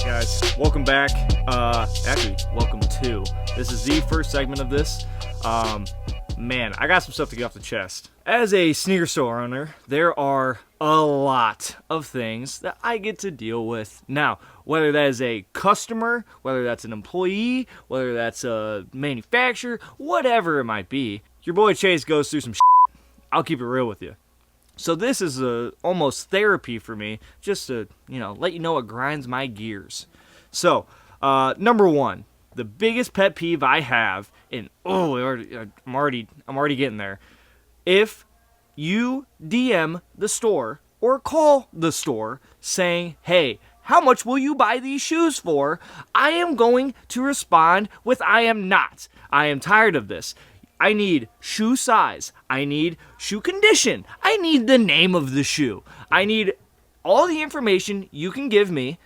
Guys, welcome back. Actually, welcome to. This is the first segment of this. Man, I got some stuff to get off the chest. As a sneaker store owner, there are a lot of things that I get to deal with. Now, whether that is a customer, whether that's an employee, whether that's a manufacturer, whatever it might be, your boy Chase goes through some shit. I'll keep it real with you. So this is almost therapy for me, just to, let you know what grinds my gears. So, number one, the biggest pet peeve I have, and I'm already getting there. If you DM the store or call the store saying, "Hey, how much will you buy these shoes for?" I am going to respond with, "I am not. I am tired of this. I need shoe size. I need shoe condition. I need the name of the shoe. I need all the information you can give me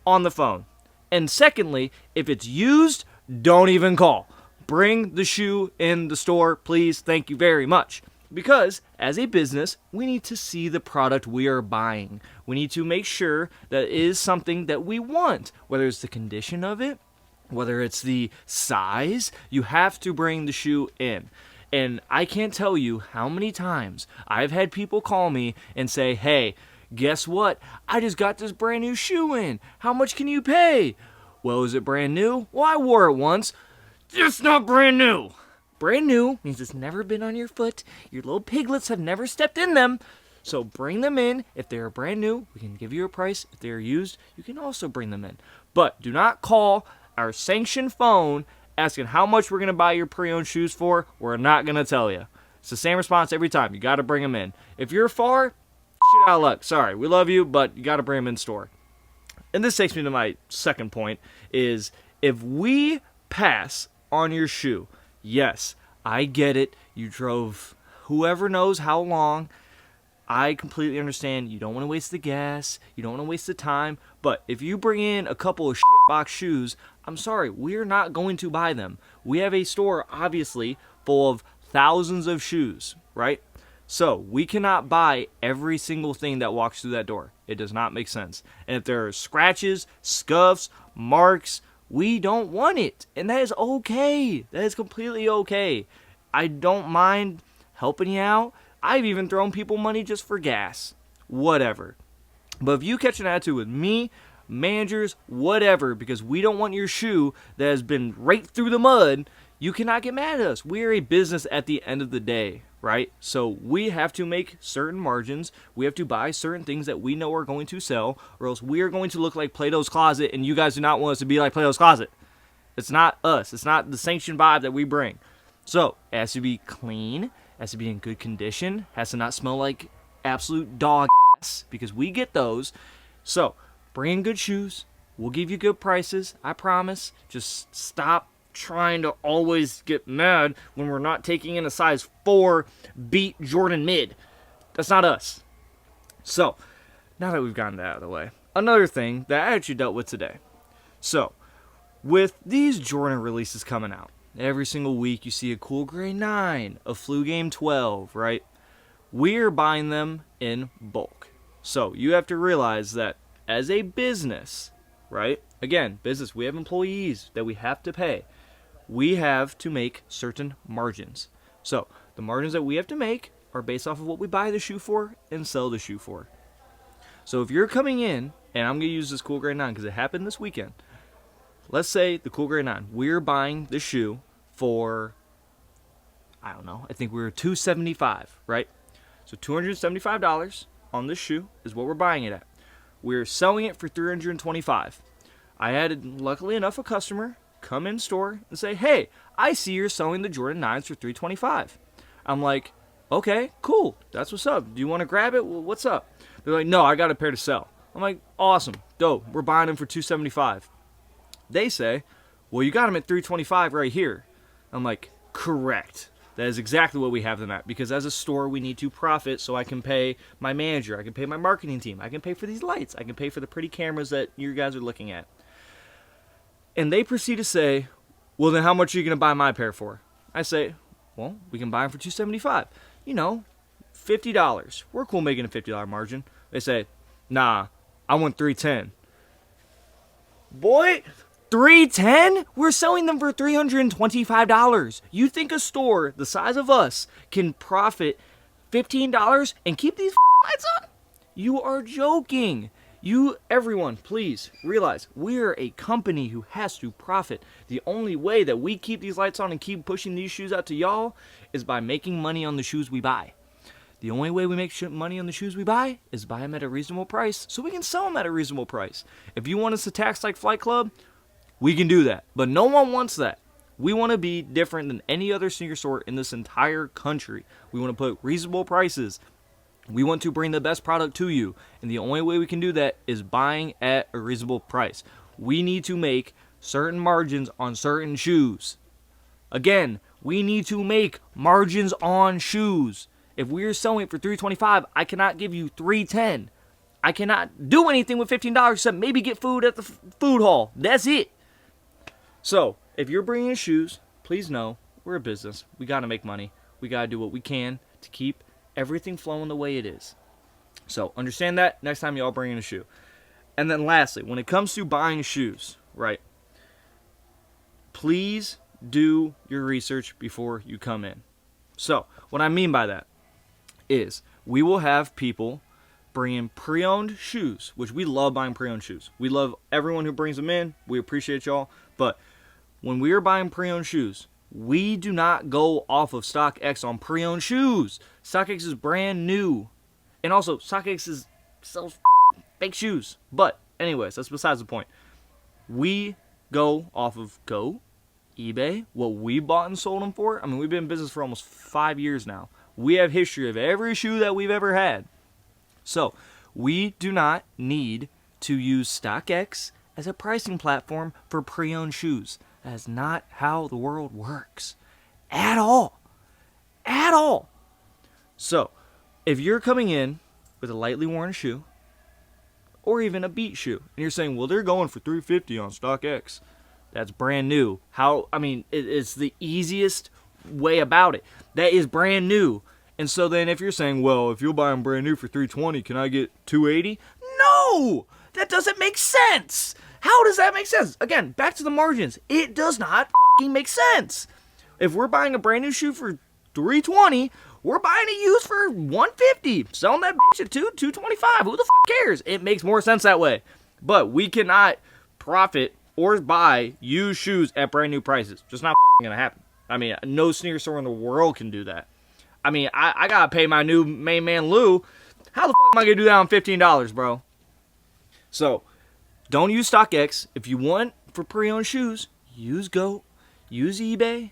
on the phone." And secondly, if it's used, don't even call. Bring the shoe in the store, please. Thank you very much. Because as a business, we need to see the product we are buying. We need to make sure that it is something that we want, whether it's the condition of it, whether it's the size. You have to bring the shoe in. And I can't tell you how many times I've had people call me and say, "Hey, guess what? I just got this brand new shoe in. How much can you pay?" "Well, is it brand new?" "Well, I wore it once." "It's not brand new." Brand new means it's never been on your foot. Your little piglets have never stepped in them. So bring them in. If they're brand new, we can give you a price. If they're used, you can also bring them in. But do not call our sanctioned phone asking how much we're going to buy your pre-owned shoes for. We're not going to tell you. It's the same response every time. You got to bring them in. If you're far, shit out of luck. Sorry, we love you, but you got to bring them in store. And this takes me to my second point is if we pass on your shoe, yes, I get it. You drove whoever knows how long. I completely understand. You don't want to waste the gas. You don't want to waste the time. But if you bring in a couple of shitbox shoes, I'm sorry, we're not going to buy them. We have a store, obviously, full of thousands of shoes, right? So we cannot buy every single thing that walks through that door. It does not make sense. And if there are scratches, scuffs, marks, we don't want it. And that is okay. That is completely okay. I don't mind helping you out. I've even thrown people money just for gas. Whatever. But if you catch an attitude with me, managers, whatever, because we don't want your shoe that has been right through the mud, you cannot get mad at us. We're a business at the end of the day, right? So we have to make certain margins. We have to buy certain things that we know are going to sell, or else we are going to look like Plato's Closet, and you guys do not want us to be like Plato's Closet. It's not us. It's not the sanctioned vibe that we bring. So it has to be clean, has to be in good condition, has to not smell like absolute dog ass, because we get those. So bring in good shoes. We'll give you good prices. I promise. Just stop trying to always get mad when we're not taking in a size 4 beat Jordan mid. That's not us. So, now that we've gotten that out of the way, another thing that I actually dealt with today. So, with these Jordan releases coming out, every single week you see a cool gray 9, a flu game 12, right? We're buying them in bulk. So, you have to realize that as a business, right? Again, business, we have employees that we have to pay. We have to make certain margins. So, the margins that we have to make are based off of what we buy the shoe for and sell the shoe for. So, if you're coming in, and I'm going to use this cool gray 9 because it happened this weekend. Let's say the cool gray 9, we're buying the shoe for, I don't know, I think we were $275, right? So, $275 on this shoe is what we're buying it at. We're selling it for $325. I had, luckily enough, a customer come in store and say, "Hey, I see you're selling the Jordan 9s for $325. I'm like, "Okay, cool. That's what's up. Do you want to grab it? Well, what's up?" They're like, "No, I got a pair to sell." I'm like, "Awesome. Dope. We're buying them for $275. They say, "Well, you got them at $325 right here." I'm like, "Correct. That is exactly what we have them at, because as a store, we need to profit so I can pay my manager, I can pay my marketing team, I can pay for these lights, I can pay for the pretty cameras that you guys are looking at." And they proceed to say, "Well, then how much are you going to buy my pair for?" I say, "Well, we can buy them for $275. $50. We're cool making a $50 margin." They say, "Nah, I want $310. Boy, 310? We're selling them for $325. You think a store the size of us can profit $15 and keep these lights on? You are joking. Everyone, please realize we are a company who has to profit. The only way that we keep these lights on and keep pushing these shoes out to y'all is by making money on the shoes we buy. The only way we make money on the shoes we buy is buy them at a reasonable price so we can sell them at a reasonable price. If you want us to tax like Flight Club, we can do that. But no one wants that. We want to be different than any other sneaker store in this entire country. We want to put reasonable prices. We want to bring the best product to you. And the only way we can do that is buying at a reasonable price. We need to make certain margins on certain shoes. Again, we need to make margins on shoes. If we're selling it for $325, I cannot give you $310. I cannot do anything with $15 except maybe get food at the food hall. That's it. So, if you're bringing in shoes, please know we're a business. We got to make money. We got to do what we can to keep everything flowing the way it is. So, understand that next time y'all bring in a shoe. And then lastly, when it comes to buying shoes, right, please do your research before you come in. So, what I mean by that is we will have people bring in pre-owned shoes, which we love buying pre-owned shoes. We love everyone who brings them in. We appreciate y'all. But when we are buying pre-owned shoes, we do not go off of StockX on pre-owned shoes. StockX is brand new. And also, StockX sells fake shoes. But anyways, that's besides the point. We go off of eBay, what we bought and sold them for. I mean, we've been in business for almost 5 years now. We have history of every shoe that we've ever had. So, we do not need to use StockX as a pricing platform for pre-owned shoes. That is not how the world works. At all. At all. So, if you're coming in with a lightly worn shoe, or even a beat shoe, and you're saying, well, they're going for $350 on StockX. That's brand new. It's the easiest way about it. That is brand new. And so then if you're saying, well, if you'll buy them brand new for $320, can I get $280? No! That doesn't make sense. How does that make sense? Again, back to the margins. It does not fucking make sense. If we're buying a brand new shoe for $320, we're buying it used for $150. Selling that bitch at $225. Who the fuck cares? It makes more sense that way. But we cannot profit or buy used shoes at brand new prices. Just not fucking gonna happen. I mean, no sneaker store in the world can do that. I mean, I gotta pay my new main man Lou. How the fuck am I gonna do that on $15, bro? So, don't use StockX. If you want for pre-owned shoes, use GOAT, use eBay,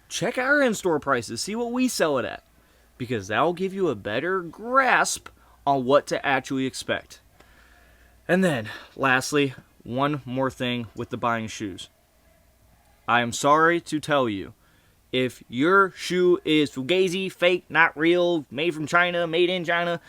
check our in-store prices, see what we sell it at. Because that will give you a better grasp on what to actually expect. And then, lastly, one more thing with the buying shoes. I am sorry to tell you, if your shoe is fugazi, fake, not real, made from China, made in China,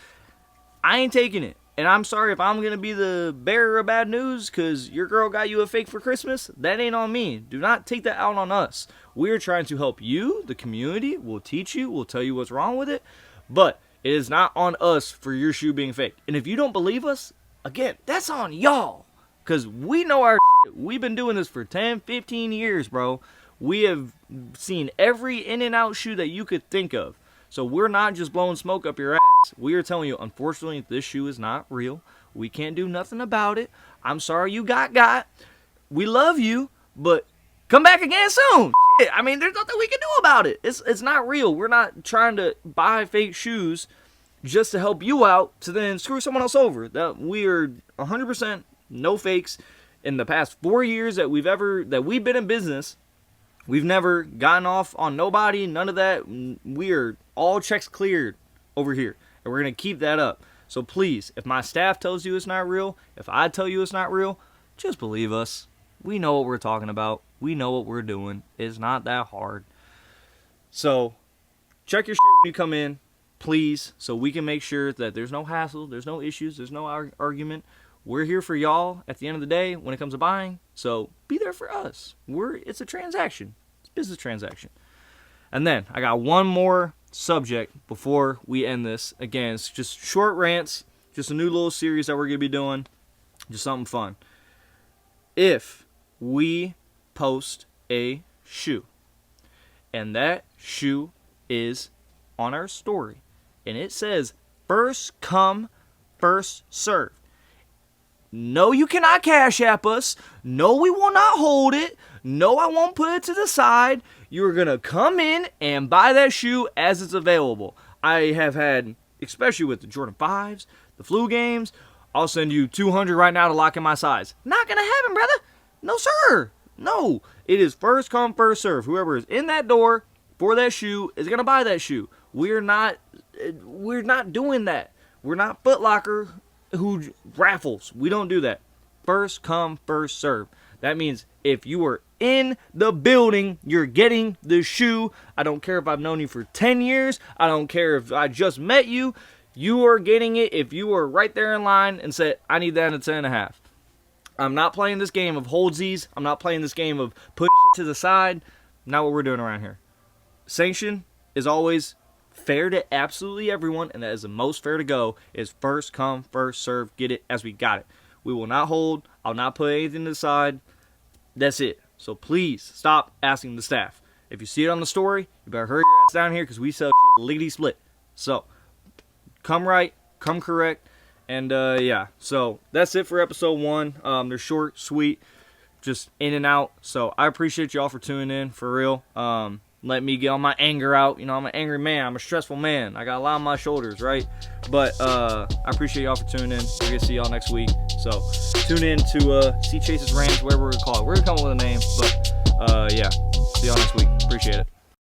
I ain't taking it. And I'm sorry if I'm going to be the bearer of bad news because your girl got you a fake for Christmas. That ain't on me. Do not take that out on us. We are trying to help you, the community. We'll teach you. We'll tell you what's wrong with it. But it is not on us for your shoe being fake. And if you don't believe us, again, that's on y'all. Because we know our shit. We've been doing this for 10, 15 years, bro. We have seen every in and out shoe that you could think of. So we're not just blowing smoke up your ass. We are telling you, unfortunately, this shoe is not real. We can't do nothing about it. I'm sorry you got. We love you, but come back again soon. Shit. I mean, there's nothing we can do about it. It's not real. We're not trying to buy fake shoes just to help you out to then screw someone else over. That we are 100% no fakes. In the past 4 years that we've been in business, we've never gotten off on nobody, none of that. We are all checks cleared over here, and we're going to keep that up. So please, if my staff tells you it's not real, if I tell you it's not real, just believe us. We know what we're talking about. We know what we're doing. It's not that hard. So check your shit when you come in, please, so we can make sure that there's no hassle, there's no issues, there's no argument. We're here for y'all at the end of the day when it comes to buying, so be there for us. It's a transaction. It's a business transaction. And then, I got one more subject before we end this. Again, it's just short rants, just a new little series that we're going to be doing, just something fun. if we post a shoe and that shoe is on our story and it says first come, first serve. No, you cannot Cash App us. No, we will not hold it. No, I won't put it to the side. You're going to come in and buy that shoe as it's available. I have had, especially with the Jordan 5s, the flu games, I'll send you $200 right now to lock in my size. Not going to happen, brother. No, sir. No. It is first come, first serve. Whoever is in that door for that shoe is going to buy that shoe. We're not doing that. We're not Foot Locker who raffles. We don't do that. First come, first serve. That means if you are in the building, you're getting the shoe. I don't care if I've known you for 10 years. I don't care if I just met you. You are getting it if you are right there in line and say, I need that at 10.5. I'm not playing this game of holdsies. I'm not playing this game of putting shit to the side. Not what we're doing around here. Sanction is always fair to absolutely everyone, and that is the most fair to go, is first come, first serve, get it as we got it. We will not hold. I'll not put anything to the side. That's it. So please stop asking the staff. If you see it on the story, you better hurry your ass down here because we sell shit lickety split. So come right, come correct, and yeah. So that's it for episode 1. They're short, sweet, just in and out. So I appreciate y'all for tuning in, for real. Let me get all my anger out. You know, I'm an angry man. I'm a stressful man. I got a lot on my shoulders, right? But I appreciate y'all for tuning in. We're going to see y'all next week. So tune in to See Chase's Rants, whatever we're going to call it. We're going to come up with a name. But yeah, see y'all next week. Appreciate it.